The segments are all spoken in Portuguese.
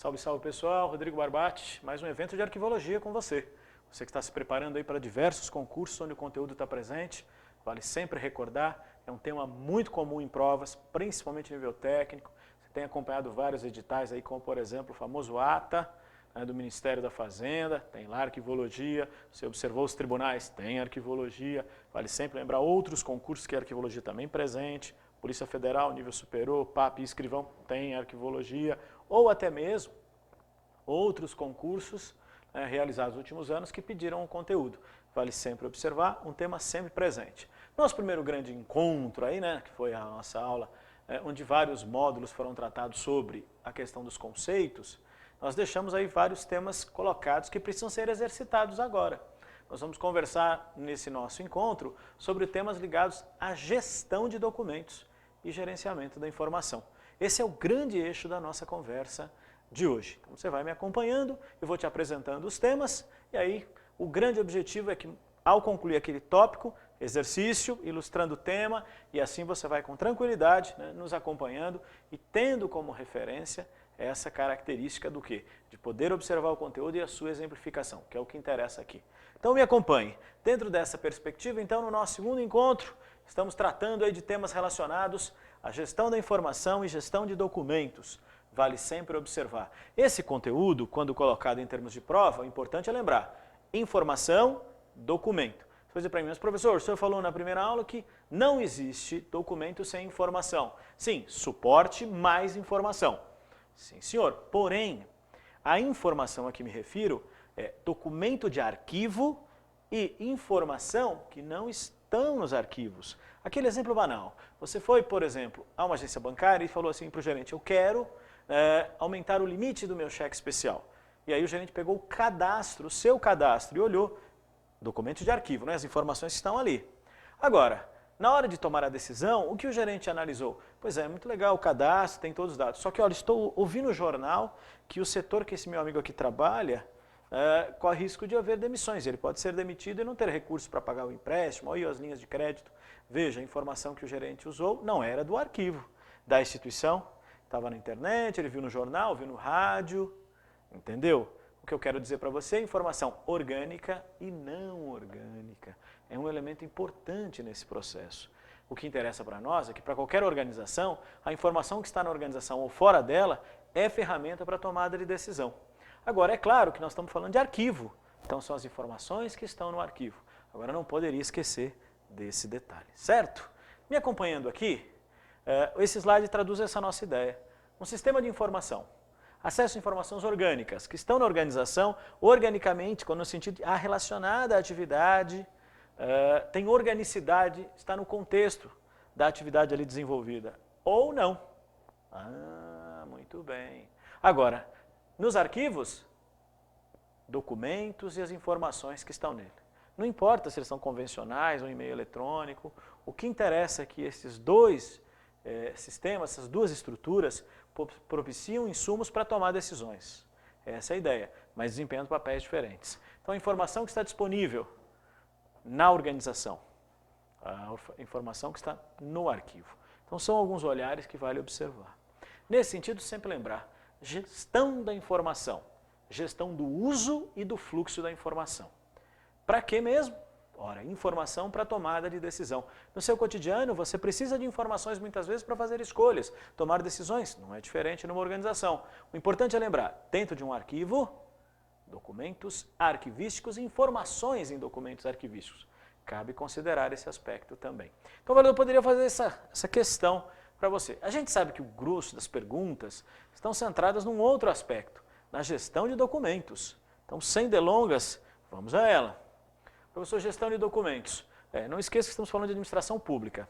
Salve, salve pessoal, Rodrigo Barbati, mais um evento de arquivologia com você. Você que está se preparando aí para diversos concursos onde o conteúdo está presente, vale sempre recordar, é um tema muito comum em provas, principalmente nível técnico. Você tem acompanhado vários editais aí, como por exemplo o famoso ATA, né, do Ministério da Fazenda, tem lá arquivologia. Você observou os tribunais, tem arquivologia. Vale sempre lembrar outros concursos que a arquivologia também presente. Polícia Federal, nível superior, PAP e escrivão, tem arquivologia. Ou até mesmo outros concursos realizados nos últimos anos que pediram um conteúdo. Vale sempre observar, um tema sempre presente. Nosso primeiro grande encontro aí, né, que foi a nossa aula, onde vários módulos foram tratados sobre a questão dos conceitos, nós deixamos aí vários temas colocados que precisam ser exercitados agora. Nós vamos conversar nesse nosso encontro sobre temas ligados à gestão de documentos e gerenciamento da informação. Esse é o grande eixo da nossa conversa de hoje. Então você vai me acompanhando, eu vou te apresentando os temas, e aí o grande objetivo é que ao concluir aquele tópico, exercício, ilustrando o tema, e assim você vai com tranquilidade, né, nos acompanhando e tendo como referência essa característica do quê? De poder observar o conteúdo e a sua exemplificação, que é o que interessa aqui. Então me acompanhe. Dentro dessa perspectiva, então, no nosso segundo encontro, estamos tratando aí de temas relacionados à gestão da informação e gestão de documentos. Vale sempre observar. Esse conteúdo, quando colocado em termos de prova, o importante é lembrar, informação, documento. Você vai dizer para mim, mas professor, o senhor falou na primeira aula que não existe documento sem informação. Sim, suporte mais informação. Sim, senhor. Porém, a informação a que me refiro é documento de arquivo e informação que não estão nos arquivos. Aquele exemplo banal. Você foi, por exemplo, a uma agência bancária e falou assim para o gerente, eu quero aumentar o limite do meu cheque especial. E aí o gerente pegou o cadastro, o seu cadastro, e olhou, documento de arquivo, né, as informações que estão ali. Agora, na hora de tomar a decisão, o que o gerente analisou? Pois é, muito legal o cadastro, tem todos os dados. Só que, olha, estou ouvindo no jornal que o setor que esse meu amigo aqui trabalha corre risco de haver demissões. Ele pode ser demitido e não ter recursos para pagar o empréstimo ou as linhas de crédito. Veja, a informação que o gerente usou não era do arquivo da instituição. Estava na internet, ele viu no jornal, viu no rádio, entendeu? O que eu quero dizer para você é informação orgânica e não orgânica. É um elemento importante nesse processo. O que interessa para nós é que para qualquer organização, a informação que está na organização ou fora dela é ferramenta para tomada de decisão. Agora, é claro que nós estamos falando de arquivo, então são as informações que estão no arquivo. Agora, não poderia esquecer desse detalhe, certo? Me acompanhando aqui, esse slide traduz essa nossa ideia. Um sistema de informação. Acesso a informações orgânicas, que estão na organização, organicamente, no sentido relacionada à atividade, tem organicidade, está no contexto da atividade ali desenvolvida. Ou não. Ah, muito bem. Agora, nos arquivos, documentos e as informações que estão nele. Não importa se eles são convencionais ou e-mail eletrônico, o que interessa é que esses dois sistemas, essas duas estruturas, propiciam insumos para tomar decisões. Essa é a ideia, mas desempenham papéis diferentes. Então, a informação que está disponível na organização, a informação que está no arquivo. Então, são alguns olhares que vale observar. Nesse sentido, sempre lembrar, gestão da informação, gestão do uso e do fluxo da informação. Para quê mesmo? Ora, informação para tomada de decisão. No seu cotidiano, você precisa de informações muitas vezes para fazer escolhas, tomar decisões. Não é diferente numa organização. O importante é lembrar, dentro de um arquivo, documentos arquivísticos e informações em documentos arquivísticos. Cabe considerar esse aspecto também. Então, eu poderia fazer essa questão para você. A gente sabe que o grosso das perguntas estão centradas num outro aspecto, na gestão de documentos. Então, sem delongas, vamos a ela. Professor, gestão de documentos. Não esqueça que estamos falando de administração pública.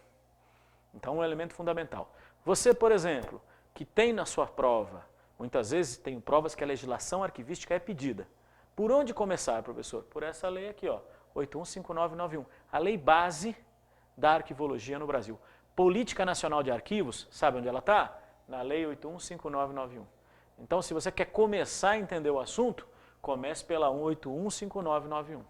Então, um elemento fundamental. Você, por exemplo, que tem na sua prova, muitas vezes tem provas que a legislação arquivística é pedida. Por onde começar, professor? Por essa lei aqui, ó, 815991. A lei base da arquivologia no Brasil. Política Nacional de Arquivos, sabe onde ela está? Na lei 815991. Então, se você quer começar a entender o assunto, comece pela 815991.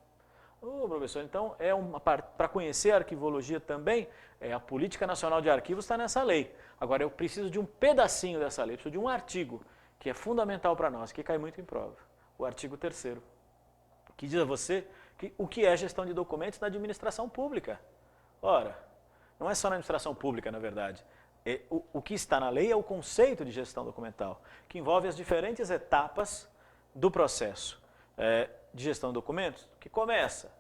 Professor, então para conhecer a arquivologia também, a Política Nacional de Arquivos está nessa lei. Agora eu preciso de um pedacinho dessa lei, preciso de um artigo. que é fundamental para nós, que cai muito em prova. O artigo 3º, que diz a você o que é gestão de documentos na administração pública. Ora, não é só na administração pública, na verdade. O que está na lei é o conceito de gestão documental, que envolve as diferentes etapas do processo de gestão de documentos, que começa,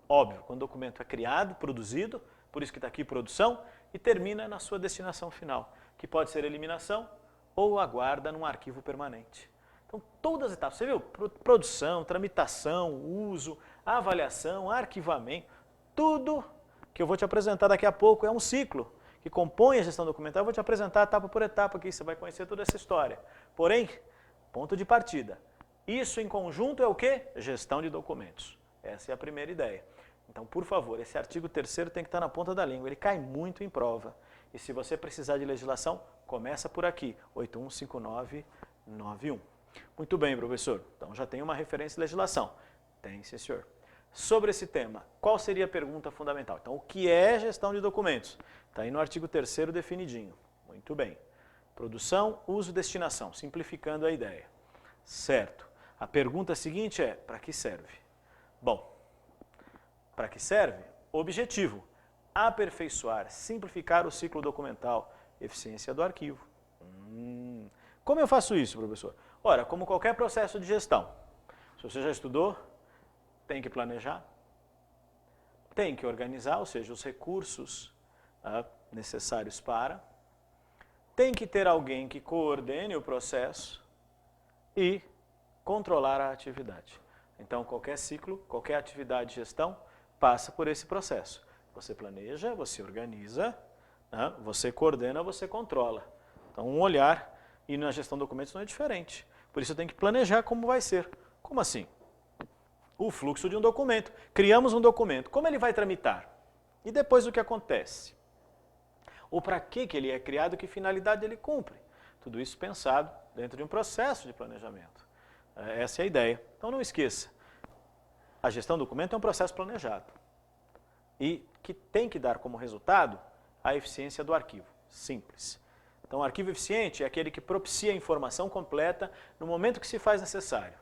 óbvio, quando o documento é criado, produzido, por isso que está aqui produção, e termina na sua destinação final, que pode ser eliminação ou aguarda num arquivo permanente. Então, todas as etapas, você viu? Produção, tramitação, uso, avaliação, arquivamento, tudo que eu vou te apresentar daqui a pouco é um ciclo que compõe a gestão documental. Eu vou te apresentar etapa por etapa aqui, você vai conhecer toda essa história. Porém, ponto de partida. Isso em conjunto é o quê? Gestão de documentos. Essa é a primeira ideia. Então, por favor, esse artigo 3º tem que estar na ponta da língua, ele cai muito em prova. E se você precisar de legislação, começa por aqui, 815991. Muito bem, professor. Então já tem uma referência de legislação. Tem, sim, senhor. Sobre esse tema, qual seria a pergunta fundamental? Então, o que é gestão de documentos? Está aí no artigo 3º definidinho. Muito bem. Produção, uso, destinação, simplificando a ideia. Certo. A pergunta seguinte é, para que serve? Bom, para que serve? Objetivo, aperfeiçoar, simplificar o ciclo documental, eficiência do arquivo. Como eu faço isso, professor? Ora, como qualquer processo de gestão. Se você já estudou, tem que planejar, tem que organizar, ou seja, os recursos necessários para, tem que ter alguém que coordene o processo e controlar a atividade. Então, qualquer ciclo, qualquer atividade de gestão passa por esse processo. Você planeja, você organiza, você coordena, você controla. Então, um olhar, e na gestão de documentos não é diferente. Por isso, eu tenho que planejar como vai ser. Como assim? O fluxo de um documento. Criamos um documento. Como ele vai tramitar? E depois o que acontece? Ou para que ele é criado, que finalidade ele cumpre? Tudo isso pensado dentro de um processo de planejamento. Essa é a ideia. Então não esqueça, a gestão do documento é um processo planejado e que tem que dar como resultado a eficiência do arquivo. Simples. Então o arquivo eficiente é aquele que propicia a informação completa no momento que se faz necessário.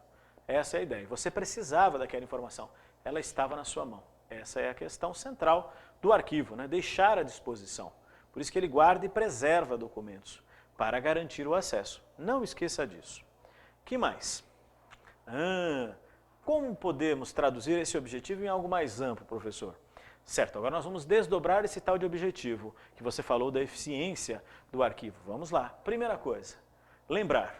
Essa é a ideia. Você precisava daquela informação, ela estava na sua mão. Essa é a questão central do arquivo, deixar à disposição. Por isso que ele guarda e preserva documentos, para garantir o acesso. Não esqueça disso. Que mais? Como podemos traduzir esse objetivo em algo mais amplo, professor? Certo, agora nós vamos desdobrar esse tal de objetivo, que você falou da eficiência do arquivo. Vamos lá. Primeira coisa, lembrar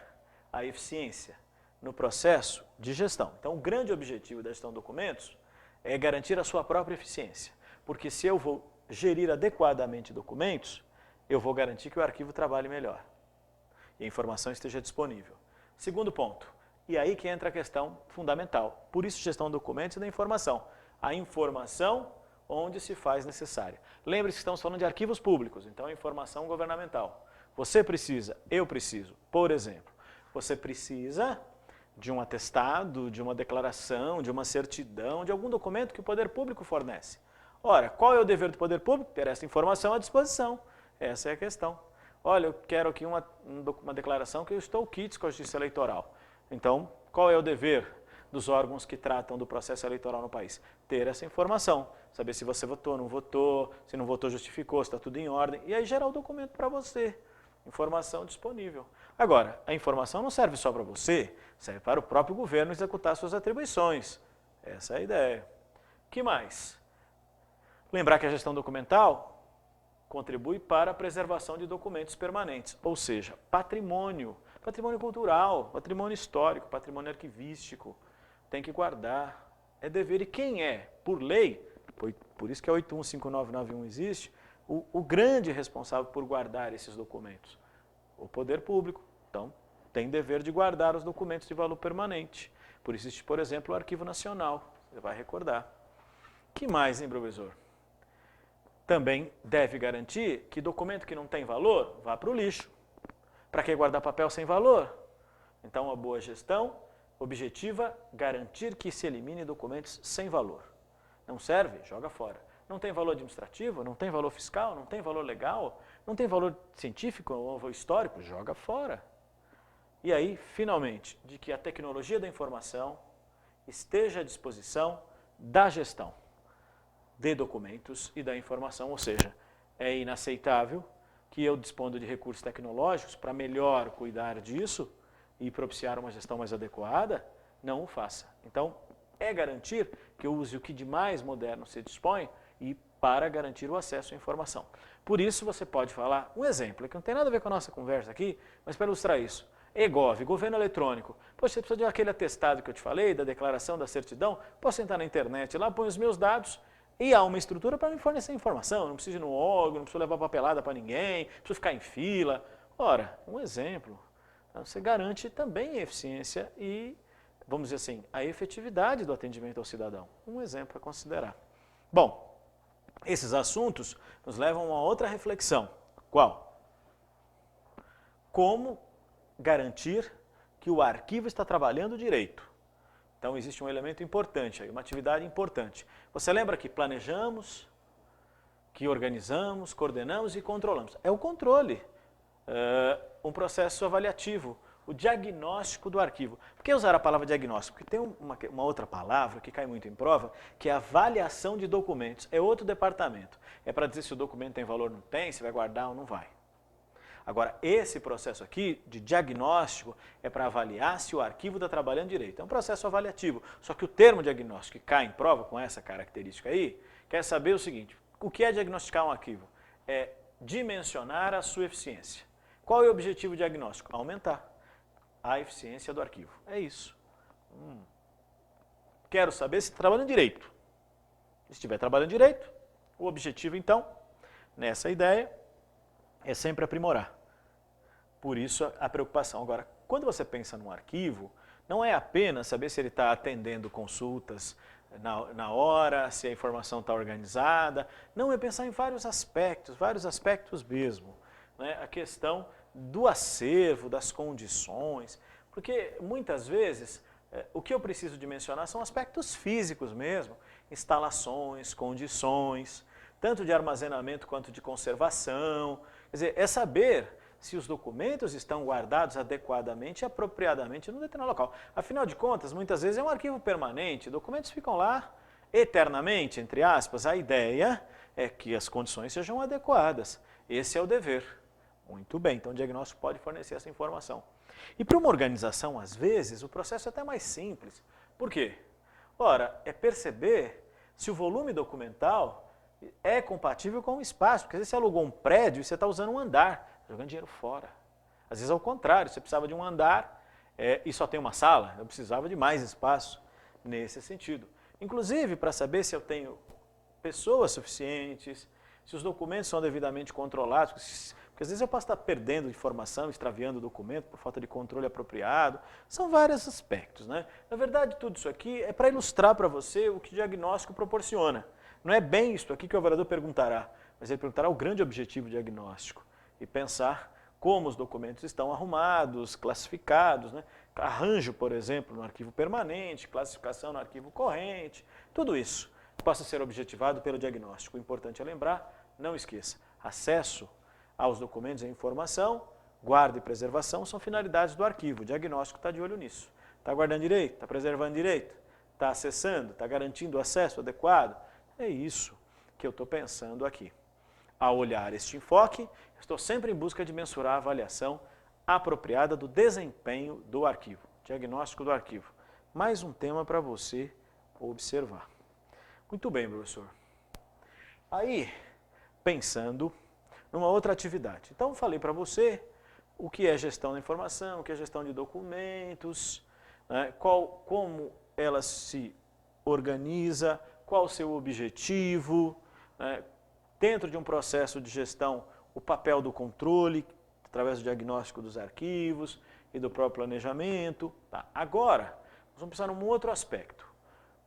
a eficiência no processo de gestão. Então, o grande objetivo da gestão de documentos é garantir a sua própria eficiência. Porque se eu vou gerir adequadamente documentos, eu vou garantir que o arquivo trabalhe melhor e a informação esteja disponível. Segundo ponto, e aí que entra a questão fundamental. Por isso, gestão de documentos e da informação. A informação onde se faz necessária. Lembre-se que estamos falando de arquivos públicos, então a informação governamental. Você precisa, eu preciso, por exemplo, você precisa de um atestado, de uma declaração, de uma certidão, de algum documento que o poder público fornece. Ora, qual é o dever do poder público? Ter essa informação à disposição. Essa é a questão. Olha, eu quero aqui uma declaração que eu estou quites com a justiça eleitoral. Então, qual é o dever dos órgãos que tratam do processo eleitoral no país? Ter essa informação, saber se você votou, não votou, se não votou, justificou, se está tudo em ordem, e aí gerar o documento para você. Informação disponível. Agora, a informação não serve só para você, serve para o próprio governo executar suas atribuições. Essa é a ideia. Que mais? Lembrar que a gestão documental contribui para a preservação de documentos permanentes, ou seja, patrimônio. Patrimônio cultural, patrimônio histórico, patrimônio arquivístico, tem que guardar, é dever. E quem é, por lei, por isso que a 815991 existe, o grande responsável por guardar esses documentos? O poder público. Então, tem dever de guardar os documentos de valor permanente. Por isso existe, por exemplo, o Arquivo Nacional, você vai recordar. Que mais, hein, professor? Também deve garantir que documento que não tem valor vá para o lixo. Para que guardar papel sem valor? Então, uma boa gestão objetiva, garantir que se elimine documentos sem valor. Não serve? Joga fora. Não tem valor administrativo? Não tem valor fiscal? Não tem valor legal? Não tem valor científico ou histórico? Joga fora. E aí, finalmente, de que a tecnologia da informação esteja à disposição da gestão de documentos e da informação, ou seja, é inaceitável que eu disponha de recursos tecnológicos para melhor cuidar disso e propiciar uma gestão mais adequada, não o faça. Então, é garantir que eu use o que de mais moderno se dispõe e para garantir o acesso à informação. Por isso, você pode falar, um exemplo, que não tem nada a ver com a nossa conversa aqui, mas para ilustrar isso. eGov, governo eletrônico. Poxa, você precisa de aquele atestado que eu te falei, da declaração da certidão, posso entrar na internet, lá põe os meus dados e há uma estrutura para me fornecer informação. Não preciso ir no órgão, não preciso levar papelada para ninguém, não preciso ficar em fila. Ora, um exemplo, você garante também a eficiência e, vamos dizer assim, a efetividade do atendimento ao cidadão. Um exemplo a considerar. Bom, esses assuntos nos levam a uma outra reflexão. Qual? Como garantir que o arquivo está trabalhando direito? Então, existe um elemento importante aí, uma atividade importante. Você lembra que planejamos, que organizamos, coordenamos e controlamos. É o controle, um processo avaliativo, o diagnóstico do arquivo. Por que usar a palavra diagnóstico? Porque tem uma outra palavra que cai muito em prova, que é avaliação de documentos. É outro departamento. É para dizer se o documento tem valor ou não tem, se vai guardar ou não vai. Agora, esse processo aqui de diagnóstico é para avaliar se o arquivo está trabalhando direito. É um processo avaliativo. Só que o termo diagnóstico que cai em prova com essa característica aí, quer saber o seguinte, o que é diagnosticar um arquivo? É dimensionar a sua eficiência. Qual é o objetivo diagnóstico? Aumentar a eficiência do arquivo. É isso. Quero saber se está trabalhando direito. Se estiver trabalhando direito, o objetivo então, nessa ideia, é sempre aprimorar. Por isso a preocupação. Agora, quando você pensa num arquivo, não é apenas saber se ele está atendendo consultas na hora, se a informação está organizada. Não, é pensar em vários aspectos mesmo. Né? A questão do acervo, das condições, porque muitas vezes o que eu preciso de mencionar são aspectos físicos mesmo, instalações, condições, tanto de armazenamento quanto de conservação. Quer dizer, é saber se os documentos estão guardados adequadamente e apropriadamente no determinado local. Afinal de contas, muitas vezes é um arquivo permanente, documentos ficam lá eternamente, entre aspas. A ideia é que as condições sejam adequadas. Esse é o dever. Muito bem, então o diagnóstico pode fornecer essa informação. E para uma organização, às vezes, o processo é até mais simples. Por quê? Ora, é perceber se o volume documental é compatível com o espaço, porque às vezes você alugou um prédio e você está usando um andar, jogando dinheiro fora. Às vezes é o contrário, você precisava de um andar e só tem uma sala, eu precisava de mais espaço nesse sentido. Inclusive, para saber se eu tenho pessoas suficientes, se os documentos são devidamente controlados, porque às vezes eu posso estar perdendo informação, extraviando o documento por falta de controle apropriado. São vários aspectos, né? Na verdade, tudo isso aqui é para ilustrar para você o que o diagnóstico proporciona. Não é bem isso aqui que o avaliador perguntará, mas ele perguntará o grande objetivo diagnóstico e pensar como os documentos estão arrumados, classificados, né? Arranjo, por exemplo, no arquivo permanente, classificação no arquivo corrente, tudo isso possa ser objetivado pelo diagnóstico. O importante é lembrar, não esqueça, acesso aos documentos e informação, guarda e preservação são finalidades do arquivo. O diagnóstico está de olho nisso. Está guardando direito? Está preservando direito? Está acessando? Está garantindo o acesso adequado? É isso que eu estou pensando aqui. Ao olhar este enfoque, estou sempre em busca de mensurar a avaliação apropriada do desempenho do arquivo, diagnóstico do arquivo. Mais um tema para você observar. Muito bem, professor. Aí, pensando numa outra atividade. Então, falei para você o que é gestão da informação, o que é gestão de documentos, né, como ela se organiza, qual o seu objetivo, né, dentro de um processo de gestão, o papel do controle, através do diagnóstico dos arquivos e do próprio planejamento. Tá. Agora, nós vamos pensar num outro aspecto.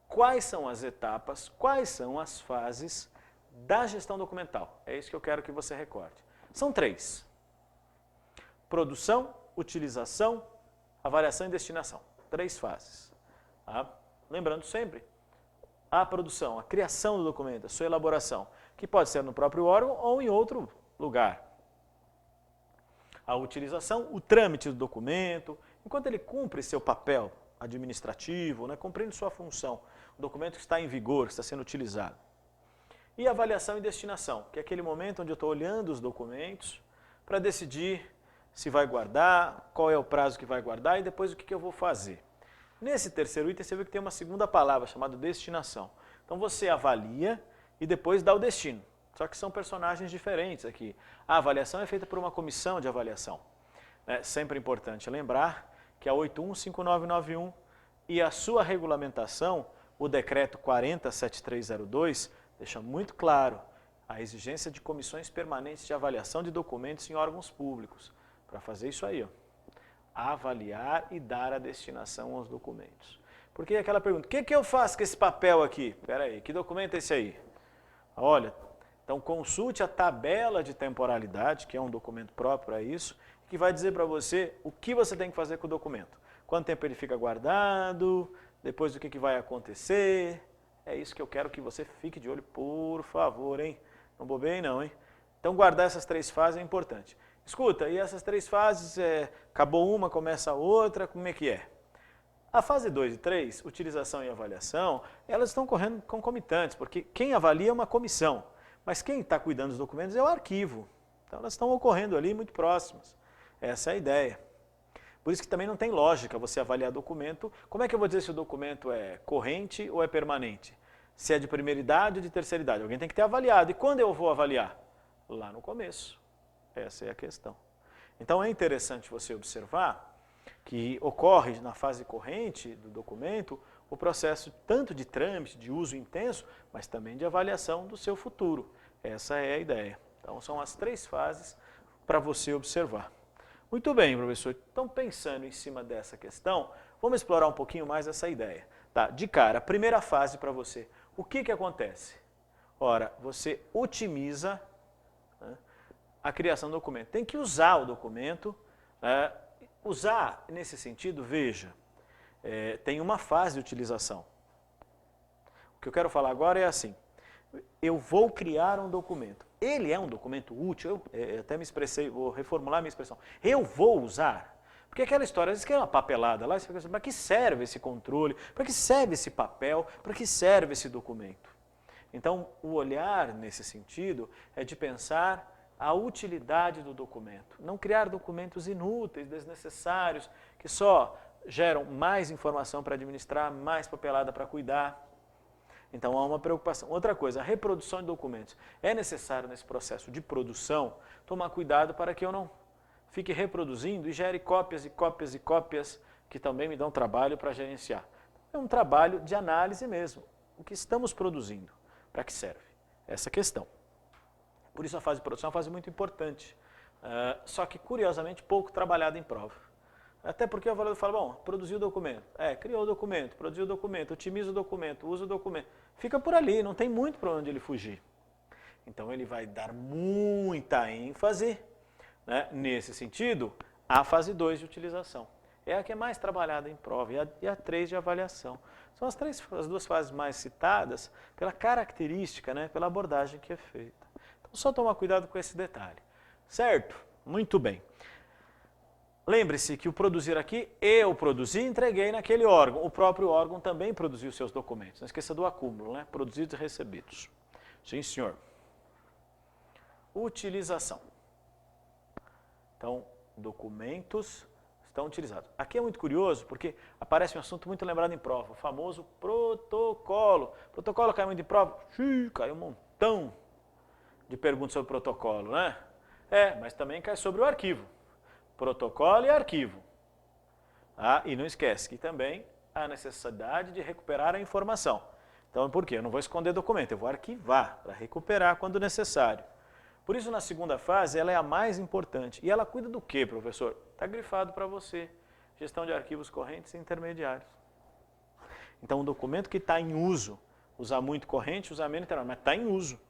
Quais são as etapas, quais são as fases da gestão documental? É isso que eu quero que você recorde. São 3. Produção, utilização, avaliação e destinação. 3 fases. Tá? Lembrando sempre, a produção, a criação do documento, a sua elaboração, que pode ser no próprio órgão ou em outro lugar. a utilização, o trâmite do documento, enquanto ele cumpre seu papel administrativo, né, cumprindo sua função, o documento que está em vigor, que está sendo utilizado. E avaliação e destinação, que é aquele momento onde eu estou olhando os documentos para decidir se vai guardar, qual é o prazo que vai guardar e depois o que eu vou fazer. Nesse terceiro item você vê que tem uma segunda palavra chamada destinação. Então você avalia e depois dá o destino. Só que são personagens diferentes aqui. A avaliação é feita por uma comissão de avaliação. É sempre importante lembrar que a 815991 e a sua regulamentação, o decreto 407302, deixa muito claro a exigência de comissões permanentes de avaliação de documentos em órgãos públicos. Para fazer isso aí, ó, avaliar e dar a destinação aos documentos. Porque aquela pergunta, o que eu faço com esse papel aqui? Espera aí, que documento é esse aí? Olha, então consulte a tabela de temporalidade, que é um documento próprio para isso, que vai dizer para você o que você tem que fazer com o documento. Quanto tempo ele fica guardado, depois o que vai acontecer. É isso que eu quero que você fique de olho, por favor, hein? Não bobeie não, hein? Então guardar essas 3 fases é importante. Escuta, e essas 3 fases, acabou uma, começa a outra, como é que é? A fase 2 e 3, utilização e avaliação, elas estão correndo concomitantes, porque quem avalia é uma comissão, mas quem está cuidando dos documentos é o arquivo. Então elas estão ocorrendo ali muito próximas. Essa é a ideia. Por isso que também não tem lógica você avaliar documento. Como é que eu vou dizer se o documento é corrente ou é permanente? Se é de primeira idade ou de terceira idade? Alguém tem que ter avaliado. E quando eu vou avaliar? Lá no começo. Essa é a questão. Então é interessante você observar que ocorre na fase corrente do documento o processo tanto de trâmite, de uso intenso, mas também de avaliação do seu futuro. Essa é a ideia. Então são as 3 fases para você observar. Muito bem, professor. Então, pensando em cima dessa questão, vamos explorar um pouquinho mais essa ideia. Tá? De cara, a primeira fase para você. O que acontece? Ora, você otimiza, né, a criação do documento. Tem que usar o documento. Usar, nesse sentido, veja, tem uma fase de utilização. O que eu quero falar agora é assim. Eu vou criar um documento. Ele é um documento útil, eu até me expressei, vou reformular minha expressão. Eu vou usar. Porque aquela história, às vezes que é uma papelada lá, você fica assim, para que serve esse controle? Para que serve esse papel? Para que serve esse documento? Então, o olhar nesse sentido é de pensar a utilidade do documento. Não criar documentos inúteis, desnecessários, que só geram mais informação para administrar, mais papelada para cuidar. Então há uma preocupação. Outra coisa, a reprodução de documentos. É necessário nesse processo de produção tomar cuidado para que eu não fique reproduzindo e gere cópias e cópias e cópias que também me dão trabalho para gerenciar. É um trabalho de análise mesmo. O que estamos produzindo? Para que serve? Essa questão. Por isso a fase de produção é uma fase muito importante. Só que, curiosamente, pouco trabalhada em prova. Até porque o avaliador fala, bom, produziu o documento, criou o documento, produziu o documento, otimiza o documento, usa o documento. Fica por ali, não tem muito para onde ele fugir. Então ele vai dar muita ênfase, né, nesse sentido, à fase 2 de utilização. É a que é mais trabalhada em prova e a 3 de avaliação. São as 2 fases mais citadas pela característica, né, pela abordagem que é feita. Então só tomar cuidado com esse detalhe. Certo? Muito bem. Lembre-se que o produzir aqui, eu produzi e entreguei naquele órgão. O próprio órgão também produziu seus documentos. Não esqueça do acúmulo, né? Produzidos e recebidos. Sim, senhor. Utilização. Então, documentos estão utilizados. Aqui é muito curioso porque aparece um assunto muito lembrado em prova, o famoso protocolo. Protocolo cai muito em prova? Caiu um montão de perguntas sobre protocolo, né? Mas também cai sobre o arquivo. Protocolo e arquivo. E não esquece que também há necessidade de recuperar a informação. Então, por quê? Eu não vou esconder documento, eu vou arquivar para recuperar quando necessário. Por isso, na segunda fase, ela é a mais importante. E ela cuida do quê, professor? Está grifado para você. Gestão de arquivos correntes e intermediários. Então, o documento que está em uso, usar muito corrente, usar menos intermediário, mas está em uso.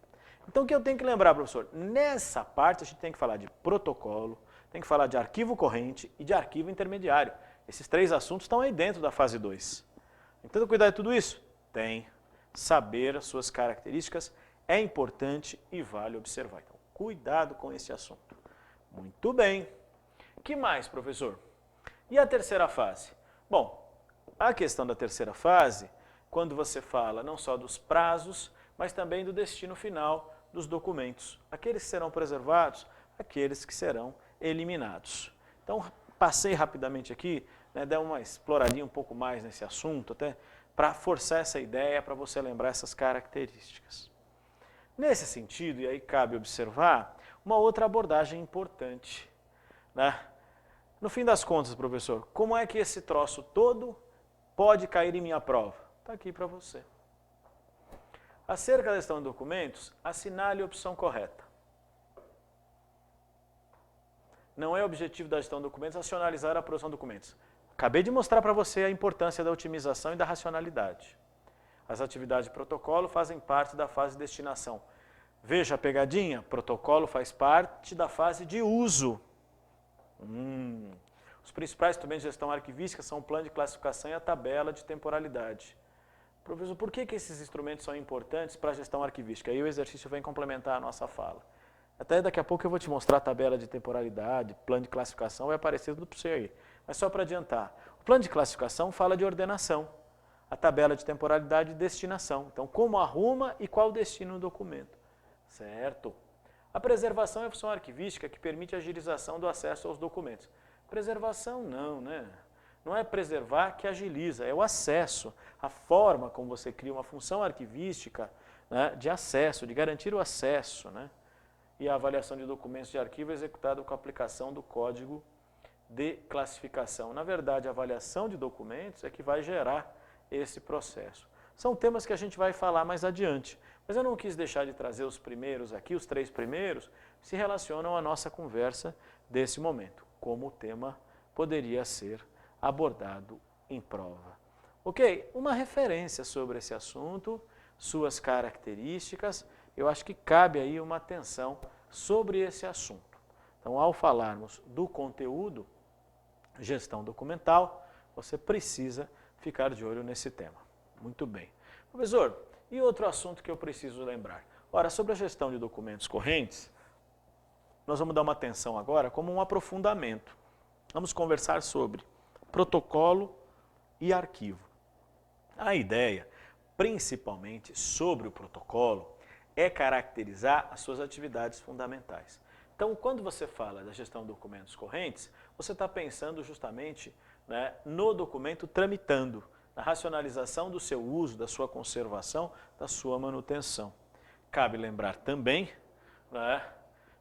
Então, o que eu tenho que lembrar, professor? Nessa parte, a gente tem que falar de protocolo, tem que falar de arquivo corrente e de arquivo intermediário. Esses 3 assuntos estão aí dentro da fase 2. Então, cuidar de tudo isso? Tem. Saber as suas características é importante e vale observar. Então, cuidado com esse assunto. Muito bem. que mais, professor? E a terceira fase? Bom, a questão da terceira fase, quando você fala não só dos prazos, mas também do destino final dos documentos. Aqueles que serão preservados, aqueles que serão eliminados. Então, passei rapidamente aqui, né, dei uma exploradinha um pouco mais nesse assunto, até para forçar essa ideia, para você lembrar essas características. Nesse sentido, e aí cabe observar, uma outra abordagem importante, né? No fim das contas, professor, como é que esse troço todo pode cair em minha prova? Está aqui para você. Acerca da gestão de documentos, assinale a opção correta. Não é objetivo da gestão de documentos racionalizar a produção de documentos. Acabei de mostrar para você a importância da otimização e da racionalidade. As atividades de protocolo fazem parte da fase de destinação. Veja a pegadinha, protocolo faz parte da fase de uso. Os principais instrumentos de gestão arquivística são o plano de classificação e a tabela de temporalidade. Professor, por que esses instrumentos são importantes para a gestão arquivística? Aí o exercício vem complementar a nossa fala. Até daqui a pouco eu vou te mostrar a tabela de temporalidade, plano de classificação, vai aparecer tudo para você aí. Mas só para adiantar, o plano de classificação fala de ordenação, a tabela de temporalidade de destinação. Então, como arruma e qual o destino do documento. Certo? A preservação é a função arquivística que permite a agilização do acesso aos documentos. Preservação não, né? Não é preservar que agiliza, é o acesso, a forma como você cria uma função arquivística, né, de acesso, de garantir o acesso, né? E a avaliação de documentos de arquivo é executada com a aplicação do código de classificação. Na verdade, a avaliação de documentos é que vai gerar esse processo. São temas que a gente vai falar mais adiante, mas eu não quis deixar de trazer os primeiros aqui, os 3 primeiros, se relacionam à nossa conversa desse momento, como o tema poderia ser abordado em prova. Ok? Uma referência sobre esse assunto, suas características, eu acho que cabe aí uma atenção sobre esse assunto. Então, ao falarmos do conteúdo, gestão documental, você precisa ficar de olho nesse tema. Muito bem. Professor, e outro assunto que eu preciso lembrar? Ora, sobre a gestão de documentos correntes, nós vamos dar uma atenção agora como um aprofundamento. Vamos conversar sobre protocolo e arquivo. A ideia, principalmente sobre o protocolo, é caracterizar as suas atividades fundamentais. Então, quando você fala da gestão de documentos correntes, você está pensando justamente, né, no documento tramitando, na racionalização do seu uso, da sua conservação, da sua manutenção. Cabe lembrar também, né,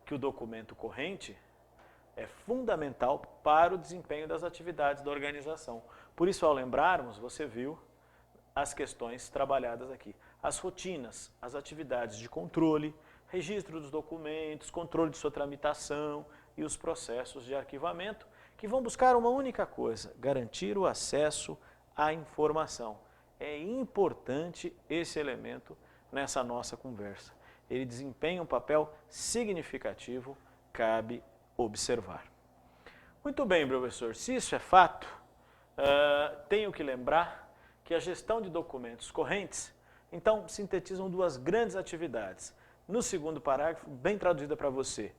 que o documento corrente é fundamental para o desempenho das atividades da organização. Por isso, ao lembrarmos, você viu as questões trabalhadas aqui. As rotinas, as atividades de controle, registro dos documentos, controle de sua tramitação e os processos de arquivamento, que vão buscar uma única coisa, garantir o acesso à informação. É importante esse elemento nessa nossa conversa. Ele desempenha um papel significativo, cabe observar. Muito bem, professor, se isso é fato, tenho que lembrar que a gestão de documentos correntes, então, sintetizam 2 grandes atividades. No segundo parágrafo, bem traduzida para você,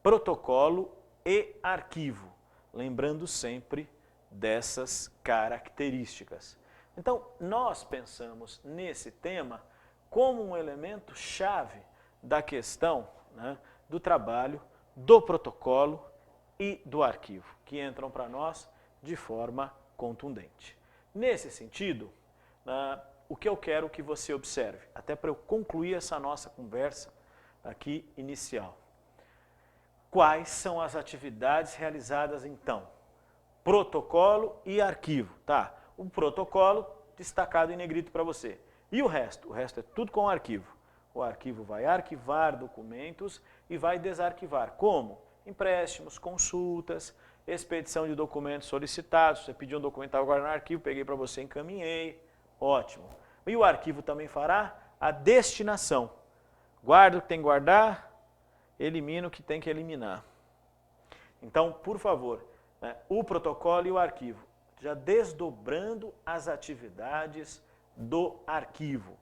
protocolo e arquivo, lembrando sempre dessas características. Então, nós pensamos nesse tema como um elemento chave da questão, né, do trabalho, do protocolo e do arquivo, que entram para nós de forma contundente. Nesse sentido, o que eu quero que você observe, até para eu concluir essa nossa conversa aqui inicial. Quais são as atividades realizadas então? Protocolo e arquivo, tá? O protocolo destacado em negrito para você. E o resto? O resto é tudo com o arquivo. O arquivo vai arquivar documentos e vai desarquivar. Como? Empréstimos, consultas, expedição de documentos solicitados. Você pediu um documento agora no arquivo, peguei para você, encaminhei. Ótimo. E o arquivo também fará a destinação. Guarda o que tem que guardar, elimina o que tem que eliminar. Então, por favor, né, o protocolo e o arquivo, já desdobrando as atividades do arquivo,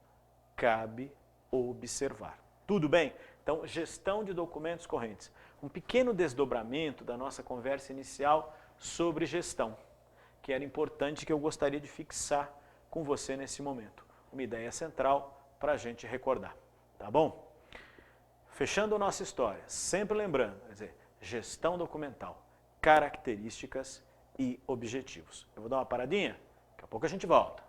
cabe observar. Tudo bem? Então, gestão de documentos correntes. Um pequeno desdobramento da nossa conversa inicial sobre gestão, que era importante, que eu gostaria de fixar com você nesse momento. Uma ideia central para a gente recordar, tá bom? Fechando a nossa história, sempre lembrando, quer dizer, gestão documental, características e objetivos. Eu vou dar uma paradinha, daqui a pouco a gente volta.